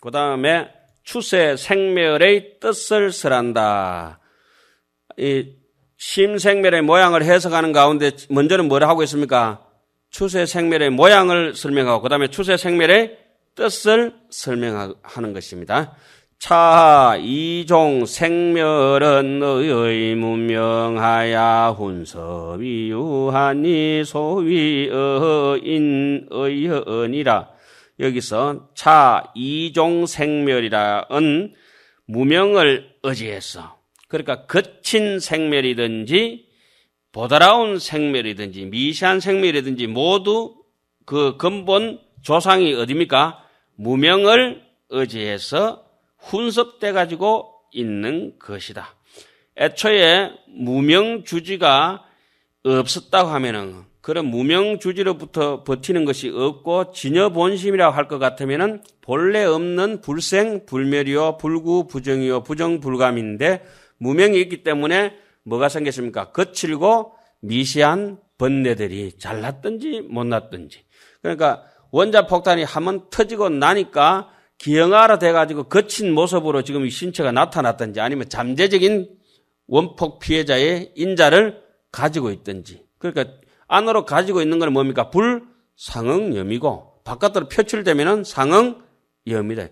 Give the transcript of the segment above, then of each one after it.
그 다음에 추세 생멸의 뜻을 설한다. 이 심생멸의 모양을 해석하는 가운데 먼저는 뭘 하고 있습니까? 추세 생멸의 모양을 설명하고 그 다음에 추세 생멸의 뜻을 설명하는 것입니다. 차 이종 생멸은 의의 무명하야 훈섭이 유하니 소위 의인의연이라. 여기서 차 이종 생멸이라는 무명을 의지해서 그러니까 거친 생멸이든지 보드라운 생멸이든지 미시한 생멸이든지 모두 그 근본 조상이 어디입니까? 무명을 의지해서 훈섭돼 가지고 있는 것이다. 애초에 무명주지가 없었다고 하면은 그런 무명주지로부터 버티는 것이 없고 진여본심이라고 할 것 같으면은 본래 없는 불생 불멸이요 불구 부정이요 부정불감인데 무명이 있기 때문에 뭐가 생겼습니까? 거칠고 미시한 번뇌들이 잘났든지 못났든지. 그러니까 원자폭탄이 한번 터지고 나니까 기형아라 돼가지고 거친 모습으로 지금 이 신체가 나타났든지 아니면 잠재적인 원폭 피해자의 인자를 가지고 있든지. 그러니까 안으로 가지고 있는 건 뭡니까? 불상응염이고 바깥으로 표출되면은 상응염이다.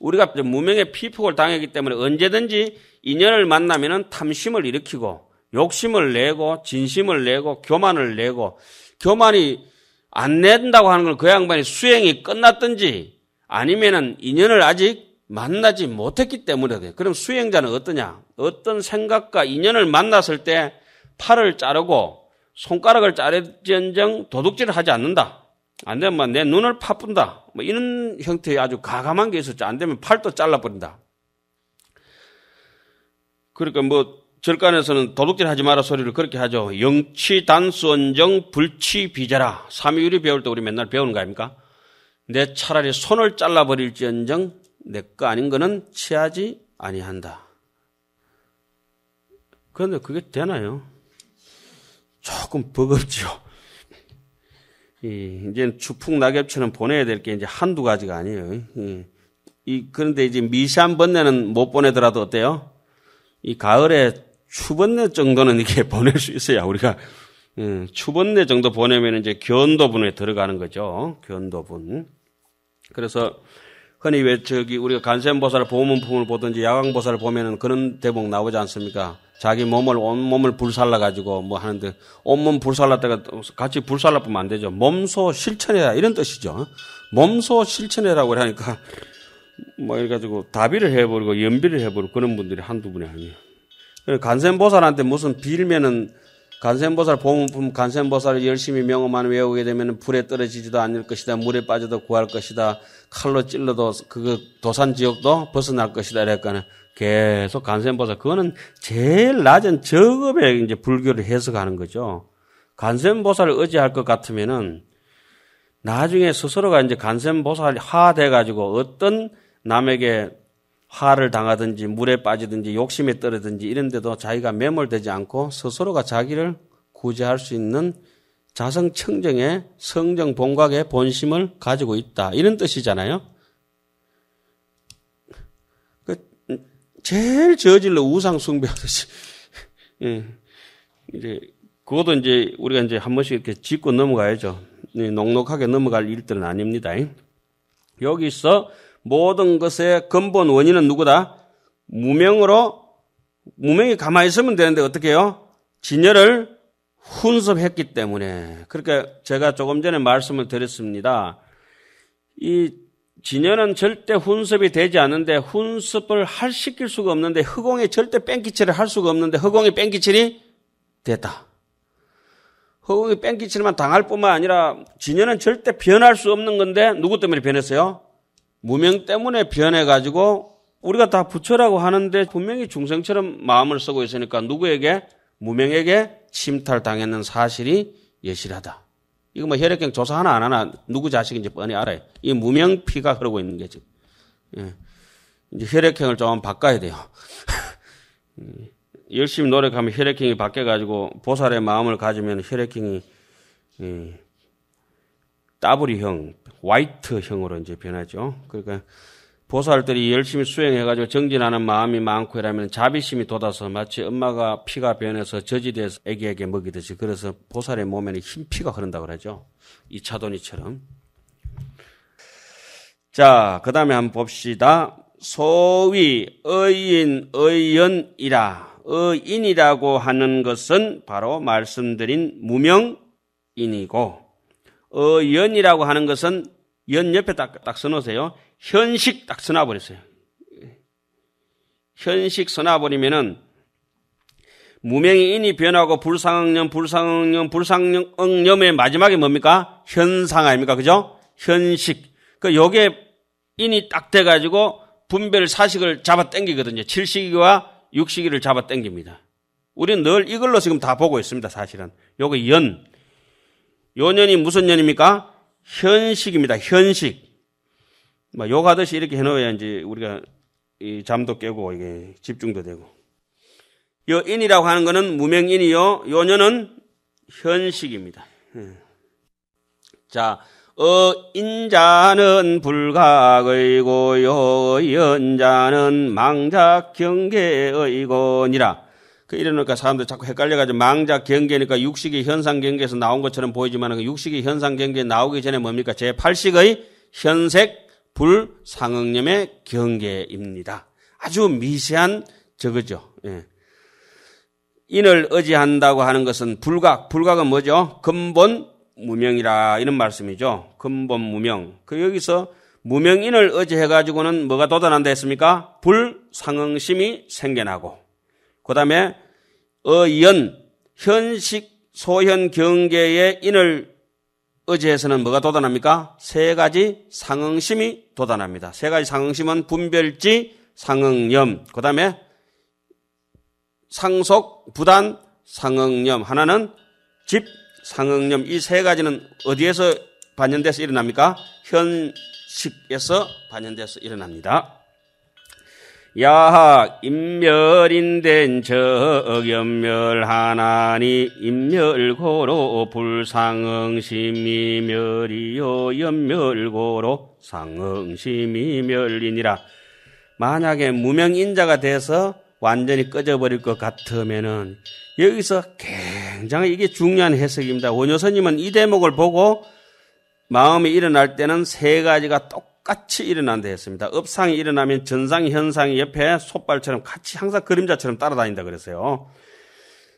우리가 무명의 피폭을 당했기 때문에 언제든지 인연을 만나면은 탐심을 일으키고 욕심을 내고 진심을 내고 교만을 내고 교만이 안 낸다고 하는 건 그 양반이 수행이 끝났든지 아니면은 인연을 아직 만나지 못했기 때문에 그래요. 그럼 수행자는 어떠냐? 어떤 생각과 인연을 만났을 때 팔을 자르고 손가락을 자를지언정 도둑질을 하지 않는다. 안 되면 내 눈을 파푼다. 뭐 이런 형태의 아주 가감한 게 있었죠. 안 되면 팔도 잘라버린다. 그러니까 뭐 절간에서는 도둑질 하지 마라 소리를 그렇게 하죠. 영치 단수언정 불치 비자라. 삼위유리 배울 때 우리 맨날 배우는 거 아닙니까? 내 차라리 손을 잘라버릴지언정 내 거 아닌 거는 취하지 아니한다. 그런데 그게 되나요? 조금 버겁죠. 이제 추풍 낙엽처럼 보내야 될 게 이제 한두 가지가 아니에요. 그런데 이제 미시한 번뇌는 못 보내더라도 어때요? 이 가을에 추번뇌 정도는 이렇게 보낼 수 있어야 우리가 추번뇌 정도 보내면 이제 견도분에 들어가는 거죠. 견도분. 그래서 흔히 왜 우리가 간센보살 보문품을 보든지 야광보살을 보면은 그런 대목 나오지 않습니까? 자기 온몸을 불살라가지고 뭐 하는데 온몸 불살랐다가 같이 불살라보면 안 되죠. 몸소 실천해라 이런 뜻이죠. 몸소 실천해라고 하니까 뭐 이래가지고 다비를 해버리고 연비를 해버리고 그런 분들이 한두 분이 아니에요. 간센보살한테 무슨 빌면은 간센보살 보문품 간센보살을 열심히 명어만 외우게 되면 불에 떨어지지도 않을 것이다. 물에 빠져도 구할 것이다. 칼로 찔러도 그거 도산지옥도 벗어날 것이다. 이랬거나 계속 간센보살 그거는 제일 낮은 저급의 이제 불교를 해석하는 거죠. 간센보살을 의지할 것 같으면은 나중에 스스로가 이제 간센보살이 하돼 가지고 어떤 남에게 화를 당하든지 물에 빠지든지 욕심에 떨어든지 이런 데도 자기가 매몰되지 않고 스스로가 자기를 구제할 수 있는 자성청정의 성정본각의 본심을 가지고 있다. 이런 뜻이잖아요. 제일 저질러 우상숭배하듯이. 이제, 그것도 이제 우리가 이제 한 번씩 이렇게 짚고 넘어가야죠. 녹록하게 넘어갈 일들은 아닙니다. 여기서 모든 것의 근본 원인은 누구다? 무명이 가만히 있으면 되는데 어떻게 해요? 진여를 훈섭했기 때문에. 그러니까 제가 조금 전에 말씀을 드렸습니다. 이 진여는 절대 훈섭이 되지 않는데 훈섭을 시킬 수가 없는데 허공에 절대 뺑기칠을 할 수가 없는데 허공에 뺑기칠이 됐다. 허공에 뺑기칠만 당할 뿐만 아니라 진여는 절대 변할 수 없는 건데 누구 때문에 변했어요? 무명 때문에 변해가지고 우리가 다 부처라고 하는데 분명히 중생처럼 마음을 쓰고 있으니까 누구에게? 무명에게 침탈당했는 사실이 여실하다. 이거 뭐 혈액형 조사 하나 안 하나 누구 자식인지 뻔히 알아요. 이 무명 피가 흐르고 있는 게 지금. 예. 이제 혈액형을 좀 바꿔야 돼요. 열심히 노력하면 혈액형이 바뀌어가지고 보살의 마음을 가지면 혈액형이 W형, 화이트형으로 이제 변하죠. 그러니까 보살들이 열심히 수행해가지고 정진하는 마음이 많고 이러면 자비심이 돋아서 마치 엄마가 피가 변해서 저지돼서 애기에게 먹이듯이 그래서 보살의 몸에는 흰 피가 흐른다고 그러죠. 이 차돈이처럼. 자, 그 다음에 한번 봅시다. 소위 의인, 의연이라. 의인이라고 하는 것은 바로 말씀드린 무명인이고, 의연이라고 하는 것은 연 옆에 딱 써놓으세요. 현식 딱 써놔버렸어요. 현식 써놔버리면은 무명이 인이 변하고 불상응념의 마지막에 뭡니까? 현상 아닙니까? 그죠? 현식. 그 요게 인이 딱 돼가지고 분별 사식을 잡아 당기거든요. 7식이와 6식이를 잡아 당깁니다. 우리는 늘 이걸로 지금 다 보고 있습니다. 사실은. 요거 연. 요 년이 무슨 년입니까? 현식입니다. 현식. 욕 하듯이 이렇게 해놓아야 이제 우리가 이 잠도 깨고 이게 집중도 되고. 요 인이라고 하는 거는 무명인이요. 요 년은 현식입니다. 자, 인자는 불각의고요. 연자는 망작경계의고니라. 이러니까 사람들 자꾸 헷갈려가지고 망작경계니까 육식이 현상경계에서 나온 것처럼 보이지만 그 육식이 현상경계에 나오기 전에 뭡니까? 제8식의 현색 불상응념의 경계입니다. 아주 미세한 저거죠. 예. 인을 의지한다고 하는 것은 불각은 뭐죠? 근본 무명이라 이런 말씀이죠. 근본 무명. 여기서 무명인을 의지해가지고는 뭐가 돋아난다 했습니까? 불상응심이 생겨나고, 그 다음에 현식 소현 경계의 인을 의지해서는 뭐가 돋아납니까? 세 가지 상응심이 돋아납니다. 세 가지 상응심은 분별지, 상응념, 그 다음에 상속, 부단, 상응념, 하나는 집, 상응념. 이 세 가지는 어디에서 반영돼서 일어납니까? 현식에서 반영돼서 일어납니다. 야학 인멸인된 적연멸하나니 인멸고로 불상응심이멸이요 연멸고로 상응심이멸이니라. 만약에 무명인자가 돼서 완전히 꺼져버릴 것 같으면은 여기서 굉장히 이게 중요한 해석입니다. 원효스님은 이 대목을 보고 마음이 일어날 때는 세 가지가 똑같이 일어난다 했습니다. 업상이 일어나면 전상이 현상이 옆에 솥발처럼 같이 항상 그림자처럼 따라다닌다 그랬어요.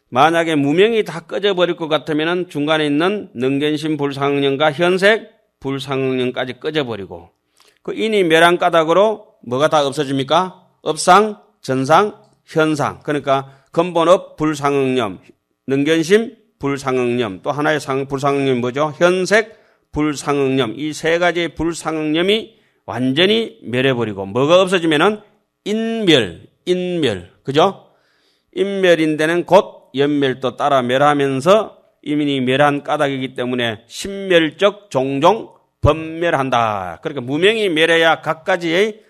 만약에 무명이 다 꺼져버릴 것 같으면 중간에 있는 능견심 불상응념과 현색 불상응념까지 꺼져버리고 그 인이 멸한 까닭으로 뭐가 다 없어집니까? 업상, 전상, 현상. 그러니까 근본업 불상응념, 능견심 불상응념, 또 하나의 불상응념이 뭐죠? 현색 불상응념. 이 세 가지의 불상응념이 완전히 멸해버리고 뭐가 없어지면은 인멸. 그죠? 인멸인데는 곧 연멸도 따라 멸하면서 이미 멸한 까닭이기 때문에 신멸적 종종 범멸한다. 그러니까 무명이 멸해야 각가지의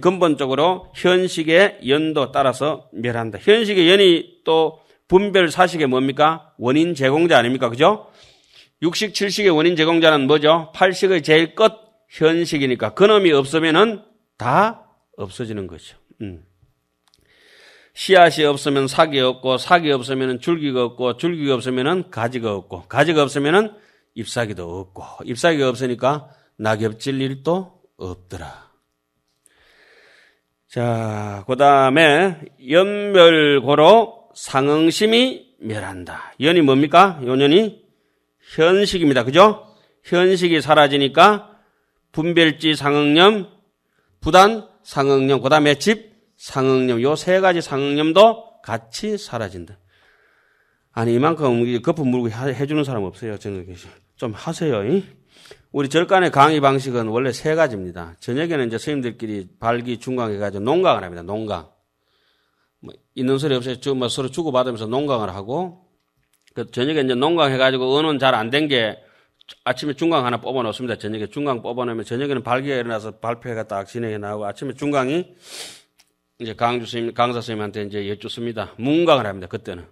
근본적으로 현식의 연도 따라서 멸한다. 현식의 연이 또 분별 사식의 뭡니까? 원인 제공자 아닙니까? 그죠? 6식, 7식의 원인 제공자는 뭐죠? 8식의 제일 끝 현식이니까 그놈이 없으면은 다 없어지는 거죠. 씨앗이 없으면 삭이 없고, 삭이 없으면 줄기가 없고, 줄기가 없으면 가지가 없고, 가지가 없으면 잎사귀도 없고, 잎사귀가 없으니까 낙엽 질 일도 없더라. 자, 그 다음에 연멸고로 상응심이 멸한다. 연이 뭡니까? 요 년이 현식입니다. 그죠? 현식이 사라지니까 분별지 상응념, 부단 상응념, 그 다음에 집 상응념, 요 세 가지 상응념도 같이 사라진다. 아니, 이만큼 거품 물고 해주는 사람 없어요. 저는 좀 하세요. 우리 절간의 강의 방식은 원래 세 가지입니다. 저녁에는 이제 스님들끼리 발기, 중강 해가지고 농강을 합니다. 농강. 있는 소리 없어요. 서로 주고받으면서 농강을 하고, 저녁에 이제 농강 해가지고 언어는 잘 안 된 게 아침에 중강 하나 뽑아 놓습니다. 저녁에 중강 뽑아 놓으면 저녁에는 발기가 일어나서 발표회가 딱 진행해 나오고 아침에 중강이 이제 강사 스님한테 이제 여쭙습니다. 문강을 합니다. 그때는.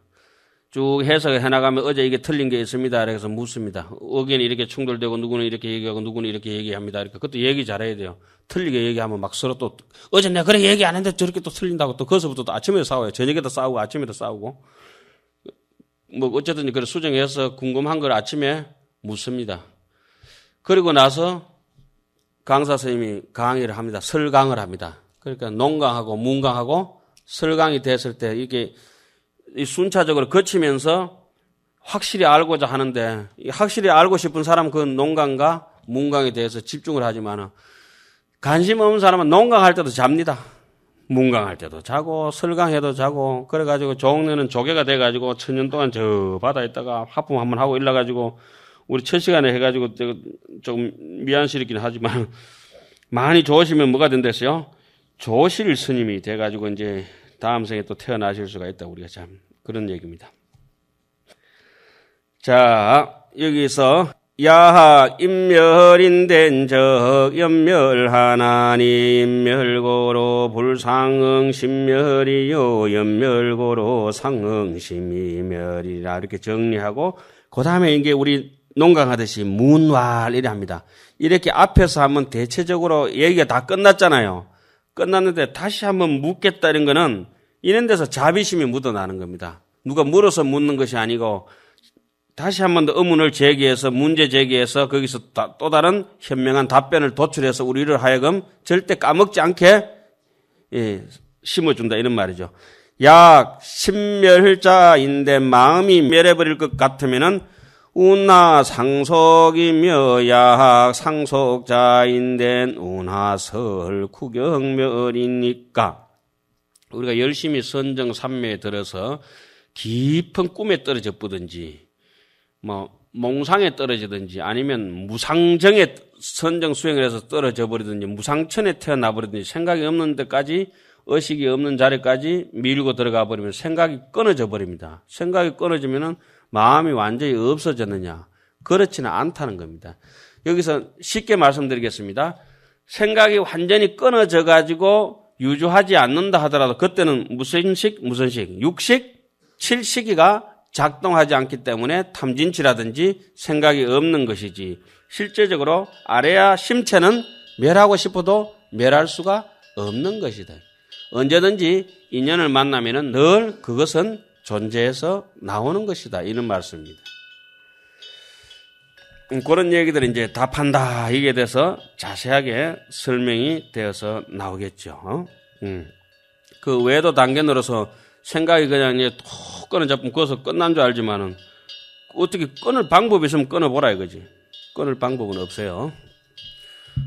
쭉 해석해 나가면 어제 이게 틀린 게 있습니다. 그래서 묻습니다. 의견이 이렇게 충돌되고 누구는 이렇게 얘기하고 누구는 이렇게 얘기합니다. 그러니까 그것도 얘기 잘해야 돼요. 틀리게 얘기하면 막 서로 또 어제 내가 그래 얘기 안 했는데 저렇게 또 틀린다고 또 거기서부터 또 아침에도 싸워요. 저녁에도 싸우고 아침에도 싸우고. 뭐 어쨌든 그걸 수정해서 궁금한 걸 아침에 묻습니다. 그리고 나서 강사 선생님이 강의를 합니다. 설강을 합니다. 그러니까 농강하고 문강하고 설강이 됐을 때 이게 순차적으로 거치면서 확실히 알고자 하는데 확실히 알고 싶은 사람은 그 농강과 문강에 대해서 집중을 하지만 관심 없는 사람은 농강할 때도 잡니다. 문강할 때도 자고 설강해도 자고 그래가지고 종래는 조개가 돼가지고 천년 동안 저 바다에 있다가 하품 한번 하고 일러가지고 우리 첫 시간에 해가지고 좀 미안스럽긴 하지만 많이 좋으시면 뭐가 된댔어요? 조실 스님이 돼가지고 이제 다음 생에 또 태어나실 수가 있다. 우리가 참 그런 얘기입니다. 자, 여기서 야학 인멸인된 적 연멸하나니 인멸고로 불상응 신멸이요 연멸고로 상응 심이멸이라 이렇게 정리하고 그 다음에 이게 우리 농강하듯이 문활 이래 합니다. 이렇게 앞에서 하면 대체적으로 얘기가 다 끝났잖아요. 끝났는데 다시 한번 묻겠다 이런 거는 이런 데서 자비심이 묻어나는 겁니다. 누가 물어서 묻는 것이 아니고 다시 한 번 더 의문을 제기해서 문제 제기해서 거기서 또 다른 현명한 답변을 도출해서 우리를 하여금 절대 까먹지 않게 심어준다 이런 말이죠. 약 신멸자인데 마음이 멸해버릴 것 같으면은 운하 상속이며 약 상속자인데 운하설 구경멸이니까 우리가 열심히 선정 삼매에 들어서 깊은 꿈에 떨어져 보든지 뭐 몽상에 떨어지든지 아니면 무상정에 선정 수행을 해서 떨어져 버리든지 무상천에 태어나 버리든지 생각이 없는 데까지 의식이 없는 자리까지 밀고 들어가 버리면 생각이 끊어져 버립니다. 생각이 끊어지면은 마음이 완전히 없어졌느냐? 그렇지는 않다는 겁니다. 여기서 쉽게 말씀드리겠습니다. 생각이 완전히 끊어져 가지고 유주하지 않는다 하더라도 그때는 무슨 식? 육식? 칠식이가 작동하지 않기 때문에 탐진치라든지 생각이 없는 것이지 실제적으로 아래야 심체는 멸하고 싶어도 멸할 수가 없는 것이다. 언제든지 인연을 만나면은 늘 그것은 존재해서 나오는 것이다. 이런 말씀입니다. 그런 얘기들을 이제 답한다. 이게 돼서 자세하게 설명이 되어서 나오겠죠. 그 외도 단계로서 생각이 그냥 이제 톡 끊어잡으면 거기서 끝난 줄 알지만은 어떻게 끊을 방법이 있으면 끊어보라 이거지. 끊을 방법은 없어요.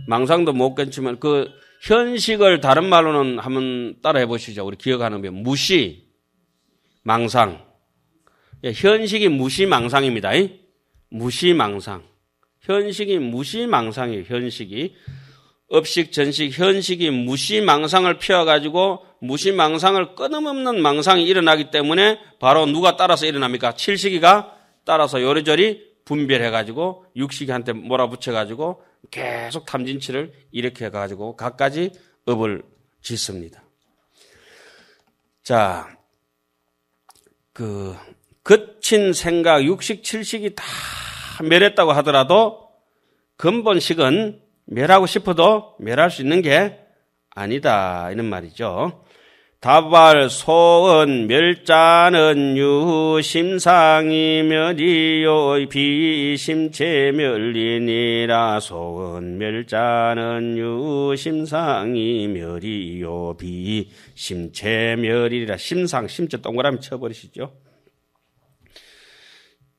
망상도 못 끊지만 그 현식을 다른 말로는 한번 따라해 보시죠. 우리 기억하는 게 무시, 망상. 현식이 무시망상입니다. 무시망상. 현식이 무시망상이에요. 현식이. 업식, 전식, 현식이 무시망상을 피워가지고 무시망상을 끊임없는 망상이 일어나기 때문에 바로 누가 따라서 일어납니까? 칠식이가 따라서 요리조리 분별해가지고 육식이한테 몰아붙여가지고 계속 탐진치를 일으켜가지고 갖가지 업을 짓습니다. 자, 거친 생각, 육식, 칠식이 다 멸했다고 하더라도 근본식은 멸하고 싶어도 멸할 수 있는 게 아니다. 이런 말이죠. 다발 소은 멸자는 유심상이 멸이요 비심체 멸이니라. 소은 멸자는 유심상이 멸이요 비심체 멸이라. 심상, 심체 동그라미 쳐버리시죠.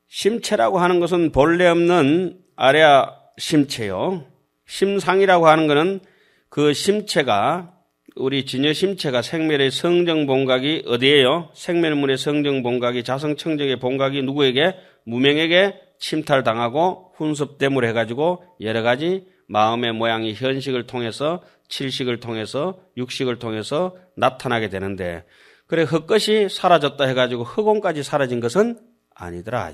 심체라고 하는 것은 본래 없는 아래아 심체요. 심상이라고 하는 것은 그 심체가 우리 진여심체가 생멸의 성정본각이 어디예요? 생멸문의 성정본각이 자성청정의 본각이 누구에게? 무명에게 침탈당하고 훈습됨을 해가지고 여러 가지 마음의 모양이 현식을 통해서 칠식을 통해서 육식을 통해서 나타나게 되는데 그래 헛것이 사라졌다 해가지고 흑원까지 사라진 것은 아니더라.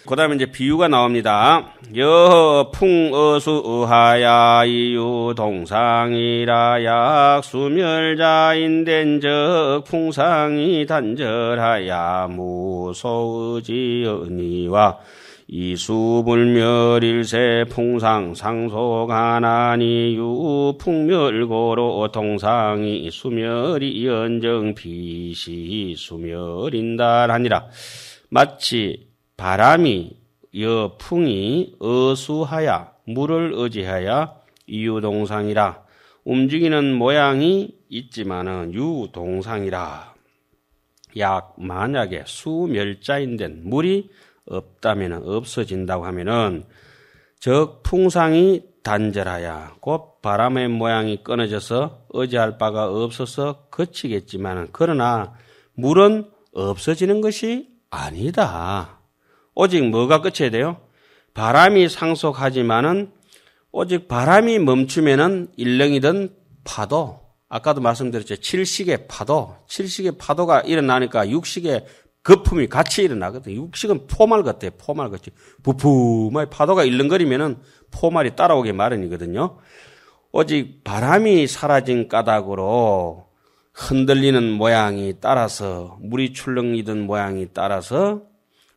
그 다음에 이제 비유가 나옵니다. 여풍어수 의하야 이유 동상이라 약수멸자인된적 풍상이 단절하야 무소의지언니와 이수불멸일세 풍상 상속하나니 유풍멸고로 동상이 수멸이 연정 비시 수멸인달하니라. 마치 바람이 여풍이 어수하야 물을 의지하여 이유동상이라. 움직이는 모양이 있지만은 유동상이라. 약 만약에 수멸자인데 물이 없다면 없어진다고 하면은 즉 풍상이 단절하야 곧 바람의 모양이 끊어져서 의지할 바가 없어서 그치겠지만 그러나 물은 없어지는 것이 아니다. 오직 뭐가 끝이어야 돼요? 바람이 상속하지만은 오직 바람이 멈추면은 일렁이던 파도, 아까도 말씀드렸죠. 칠식의 파도가 일어나니까 육식의 거품이 같이 일어나거든요. 육식은 포말 같아요. 포말 같이 부품의 파도가 일렁거리면은 포말이 따라오게 마련이거든요. 오직 바람이 사라진 까닭으로 흔들리는 모양이 따라서 물이 출렁이던 모양이 따라서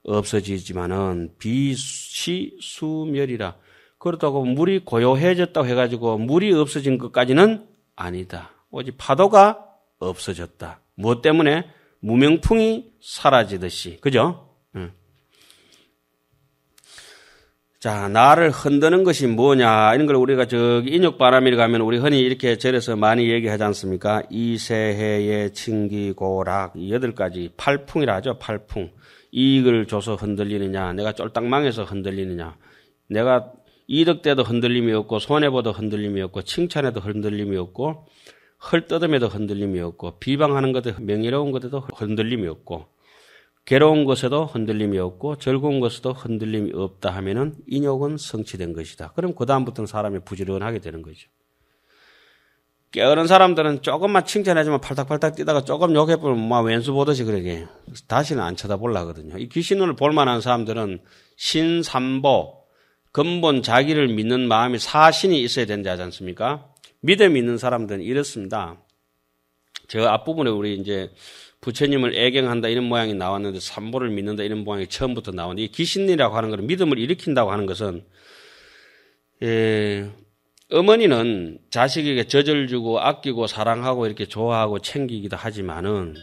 없어지지만은 비시수멸이라. 그렇다고 물이 고요해졌다고 해가지고 물이 없어진 것까지는 아니다. 오직 파도가 없어졌다. 무엇 때문에? 무명풍이 사라지듯이. 그죠? 자, 나를 흔드는 것이 뭐냐? 이런 걸 우리가 저기 인욕바람이라 가면 우리 흔히 이렇게 절에서 많이 얘기하지 않습니까? 이세해의 칭기고락, 8가지 팔풍이라 하죠. 팔풍. 이익을 줘서 흔들리느냐, 내가 쫄딱 망해서 흔들리느냐, 내가 이득돼도 흔들림이 없고, 손해보도 흔들림이 없고, 칭찬해도 흔들림이 없고, 헐뜯음에도 흔들림이 없고, 비방하는 것에 명예로운 것에도 흔들림이 없고, 괴로운 것에도 흔들림이 없고, 즐거운 것에도 흔들림이 없다 하면은 인욕은 성취된 것이다. 그럼 그다음부터는 사람이 부지런하게 되는 거죠. 게으른 사람들은 조금만 칭찬해주면 팔딱팔딱 뛰다가 조금 욕해보면 막 왼수 보듯이 그러게 다시는 안 쳐다보려 하거든요. 이 귀신을 볼만한 사람들은 신삼보, 근본 자기를 믿는 마음이 사신이 있어야 된다 하지 않습니까? 믿음 있는 사람들은 이렇습니다. 저 앞부분에 우리 이제 부처님을 애경한다 이런 모양이 나왔는데 삼보를 믿는다 이런 모양이 처음부터 나오는데 이 귀신이라고 하는 것은 믿음을 일으킨다고 하는 것은 어머니는 자식에게 젖을 주고 아끼고 사랑하고 이렇게 좋아하고 챙기기도 하지만은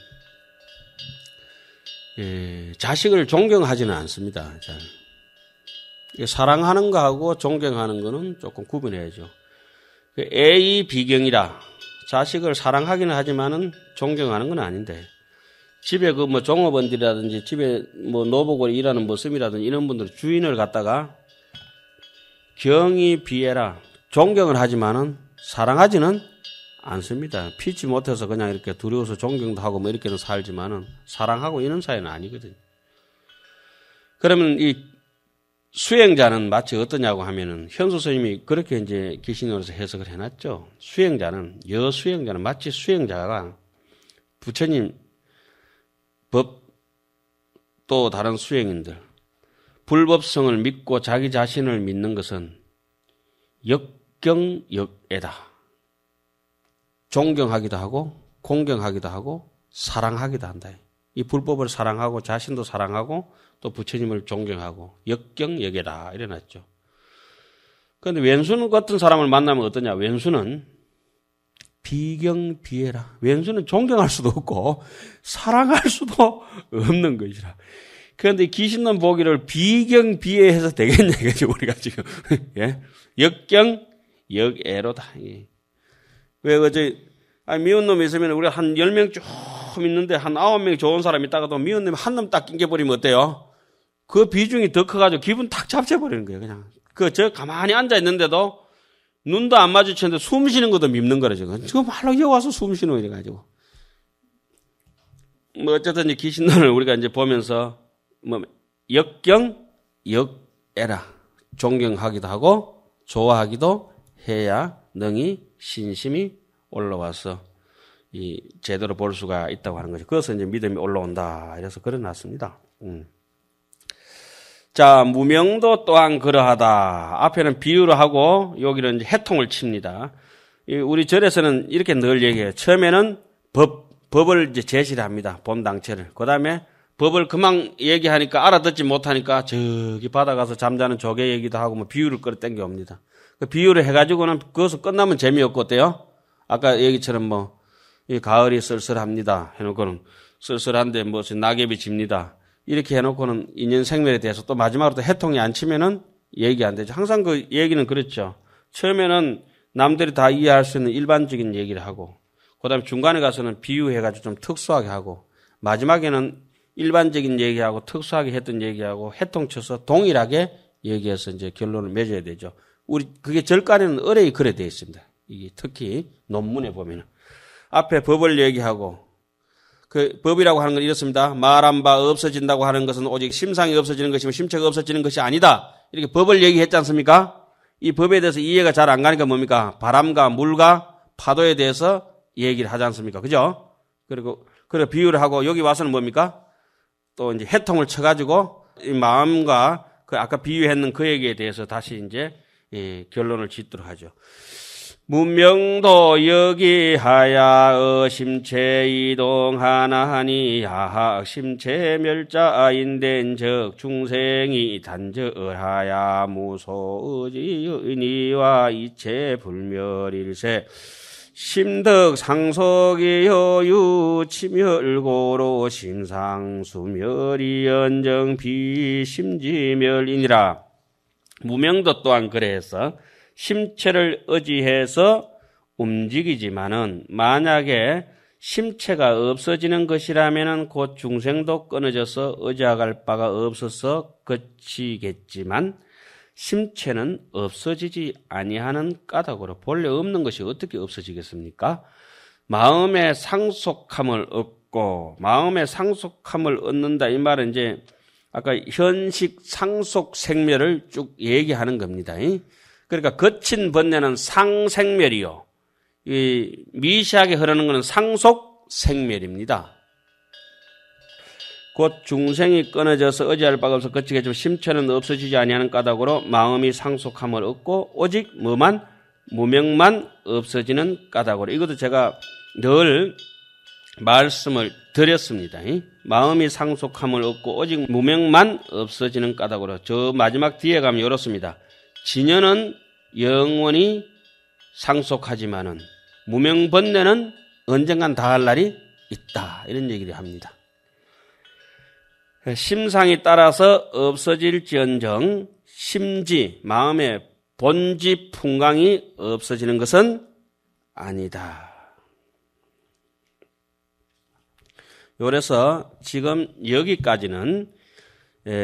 자식을 존경하지는 않습니다. 사랑하는 거하고 존경하는 거는 조금 구분해야죠. 애의 비경이라 자식을 사랑하기는 하지만은 존경하는 건 아닌데 집에 그 뭐 종업원들이라든지 집에 뭐 노복으로 일하는 모습이라든지 이런 분들 주인을 갖다가 경이 비해라 존경을 하지만은 사랑하지는 않습니다. 피치 못해서 그냥 이렇게 두려워서 존경도 하고 뭐 이렇게는 살지만은 사랑하고 이런 사이는 아니거든요. 그러면 이 수행자는 마치 어떠냐고 하면은 현수 스님이 그렇게 이제 기신으로서 해석을 해놨죠. 수행자는 여수행자는 마치 수행자가 부처님 법 또 다른 수행인들 불법성을 믿고 자기 자신을 믿는 것은 역경역애다. 존경하기도 하고 공경하기도 하고 사랑하기도 한다. 이 불법을 사랑하고 자신도 사랑하고 또 부처님을 존경하고 역경역애다 이래놨죠. 그런데 왼수는 같은 사람을 만나면 어떠냐? 왼수는 비경비애라. 왼수는 존경할 수도 없고 사랑할 수도 없는 것이라. 그런데 귀신놈 보기를 비경비애해서 되겠냐 이거죠 우리가 지금. 예? 역경역애로다. 예. 왜 어제 미운 놈이 있으면 우리 한 10명 쭉 있는데 한 9명 좋은 사람이 있다가도 미운 놈이 한 놈 딱 낑겨버리면 어때요? 그 비중이 더 커가지고 기분 탁 잡쳐버리는 거예요. 그냥 저 가만히 앉아 있는데도 눈도 안 마주치는데 숨 쉬는 것도 밉는 거라 지금. 지금 말로 여기 와서 숨 쉬는 이래가지고. 뭐 어쨌든 이제 귀신론을 우리가 이제 보면서 뭐 역경역애라 존경하기도 하고 좋아하기도 해야 능히 신심이 올라와서 이 제대로 볼 수가 있다고 하는 거죠. 그래서 이제 믿음이 올라온다. 이래서 그려놨습니다. 자, 무명도 또한 그러하다. 앞에는 비유를 하고 여기는 이제 해통을 칩니다. 우리 절에서는 이렇게 늘 얘기해요. 처음에는 법을 이제 제시를 합니다. 본당체를. 그 다음에 법을 그만 얘기하니까 알아듣지 못하니까 저기 바다 가서 잠자는 조개 얘기도 하고 뭐 비유를 끌어당겨 옵니다. 그 비유를 해가지고는 그것을 끝나면 재미없고 어때요? 아까 얘기처럼 뭐, 이 가을이 쓸쓸합니다. 해놓고는 쓸쓸한데 무슨 낙엽이 집니다. 이렇게 해놓고는 인연생멸에 대해서 또 마지막으로 또 해통이 안 치면은 얘기 안 되죠. 항상 그 얘기는 그렇죠. 처음에는 남들이 다 이해할 수 있는 일반적인 얘기를 하고, 그 다음에 중간에 가서는 비유해가지고 좀 특수하게 하고, 마지막에는 일반적인 얘기하고 특수하게 했던 얘기하고 해통 쳐서 동일하게 얘기해서 이제 결론을 맺어야 되죠. 그게 절간에는 어뢰이 그래 되어 있습니다. 이게 특히 논문에 보면은. 앞에 법을 얘기하고, 그 법이라고 하는 건 이렇습니다. 말한 바 없어진다고 하는 것은 오직 심상이 없어지는 것이며 심체가 없어지는 것이 아니다. 이렇게 법을 얘기했지 않습니까? 이 법에 대해서 이해가 잘 안 가니까 뭡니까? 바람과 물과 파도에 대해서 얘기를 하지 않습니까? 그죠? 그리고 비유를 하고 여기 와서는 뭡니까? 또 이제 해통을 쳐가지고 이 마음과 그 아까 비유했는 그 얘기에 대해서 다시 이제 결론을 짓도록 하죠. 문명도 여기하야 심체 이동하나하니 하학 심체 멸자인된적 중생이 단절하야 무소의니와 이체 불멸일세 심덕 상속이 여유 치멸고로 심상수멸이 연정 비심지멸이니라. 무명도 또한 그래서 심체를 의지해서 움직이지만은 만약에 심체가 없어지는 것이라면은 곧 중생도 끊어져서 의지할 바가 없어서 그치겠지만 심체는 없어지지 아니하는 까닭으로 본래 없는 것이 어떻게 없어지겠습니까? 마음의 상속함을 얻고 마음의 상속함을 얻는다 이 말은 이제 아까 현식 상속 생멸을 쭉 얘기하는 겁니다. 그러니까 거친 번뇌는 상생멸이요. 이 미시하게 흐르는 것은 상속 생멸입니다. 곧 중생이 끊어져서 의지할 바가 없어 거치겠지만 심체는 없어지지 아니하는 까닭으로 마음이 상속함을 얻고 오직 무명만 없어지는 까닭으로. 이것도 제가 늘 말씀을 드렸습니다. 마음이 상속함을 얻고 오직 무명만 없어지는 까닭으로. 저 마지막 뒤에 가면 이렇습니다. 진연은 영원히 상속하지만은 무명번뇌는 언젠간 다할 날이 있다. 이런 얘기를 합니다. 심상이 따라서 없어질지언정 심지 마음의 본지 풍광이 없어지는 것은 아니다. 그래서 지금 여기까지는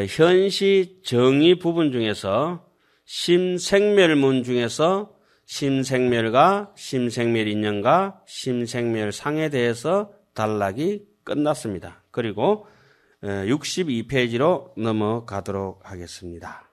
현시 정의 부분 중에서 심생멸문 중에서 심생멸과 심생멸인연과 심생멸상에 대해서 단락이 끝났습니다. 그리고 62페이지로 넘어가도록 하겠습니다.